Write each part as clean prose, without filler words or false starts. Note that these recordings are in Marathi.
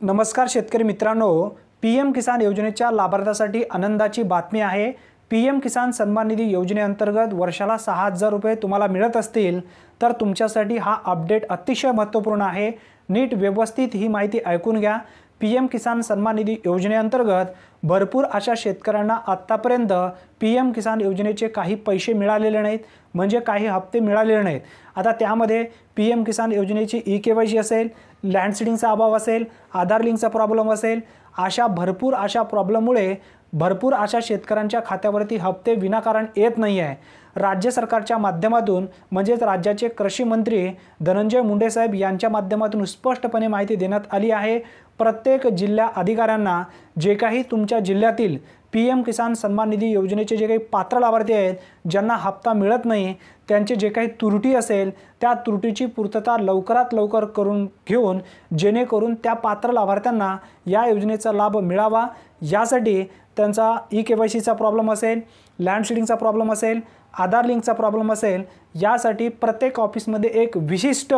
नमस्कार शेतकरी मित्रांनो, पीएम किसान योजनेच्या लाभार्थ्यांसाठी आनंदाची बातमी आहे। पीएम किसान सन्मान निधी योजनेअंतर्गत वर्षाला 6000 रुपये तुम्हाला मिळत असतील तर तुमच्यासाठी हा अपडेट अतिशय महत्त्वपूर्ण आहे। नीट व्यवस्थित ही माहिती ऐकून घ्या। पीएम किसान सन्मान निधी योजनेअंतर्गत भरपूर अशा शेतकऱ्यांना आतापर्यंत पीएम किसान योजनेचे काही पैसे मिळालेले नाहीत, म्हणजे काही हप्ते मिळालेले नाहीत। आता त्यामध्ये पीएम किसान योजनेची ई-केवायसी असेल, लँड सीडिंगचा अभाव असेल, आधार लिंकचा प्रॉब्लेम असेल, अशा भरपूर अशा प्रॉब्लेममुळे भरपूर अशा शेतकऱ्यांच्या खात्यावरती हप्ते विनाकारण येत नाही आहे। राज्य सरकारच्या माध्यमातून म्हणजेच राज्याचे कृषी मंत्री धनंजय मुंडे साहेब यांच्या माध्यमातून स्पष्टपणे माहिती देण्यात आली आहे। प्रत्येक जिल्हा अधिकाऱ्यांना जे काही तुमच्या जिल्ह्यातील पीएम किसान सन्मान निधी योजनेचे जे काही पात्र लाभार्थी आहेत, ज्यांना हप्ता मिळत नाही, त्यांचे जे काही त्रुटी असेल त्या त्रुटीची पूर्तता लवकरात लवकर करून घेऊन जेणेकरून त्या पात्र लाभार्थ्यांना या योजनेचा लाभ मिळावा, यासाठी त्यांचा ई-केवायसीचा प्रॉब्लेम असेल, लँड सीडिंगचा प्रॉब्लेम असेल, आधार लिंकचा प्रॉब्लेम असेल, यासाठी प्रत्येक ऑफिसमध्ये एक विशिष्ट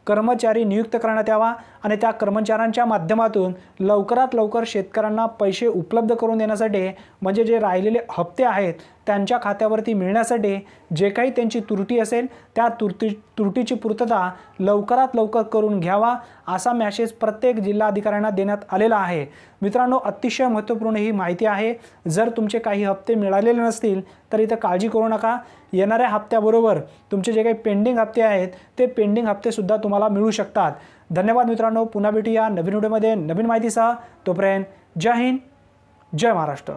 कर्मचारी नियुक्त करण्यात यावा आणि त्या कर्मचाऱ्यांच्या माध्यमातून लवकरात लवकर शेतकऱ्यांना पैसे उपलब्ध करून देण्यासाठी, म्हणजे जे राहिलेले हप्ते आहेत त्यांच्या खात्यावरती मिळण्यासाठी जे काही त्यांची त्रुटी असेल त्या त्रुटीची पूर्तता लवकरात लवकर करून घ्यावा, असा मेसेज प्रत्येक जिल्हाधिकाऱ्यांना देण्यात आलेला आहे। मित्रांनो, अतिशय महत्त्वपूर्ण ही माहिती आहे। जर तुमचे काही हप्ते मिळालेले नसतील तर इथं काळजी करू नका। येणाऱ्या हप्त्याबरोबर तुमचे जे काही पेंडिंग हप्ते आहेत ते पेंडिंग हप्ते सुद्धा तुम्हाला मिळू शकतात। धन्यवाद मित्रांनो, पुन्हा भेटूया नवीन व्हिडिओमध्ये नवीन माहितीसह। तोपर्यंत जय हिंद, जय महाराष्ट्र।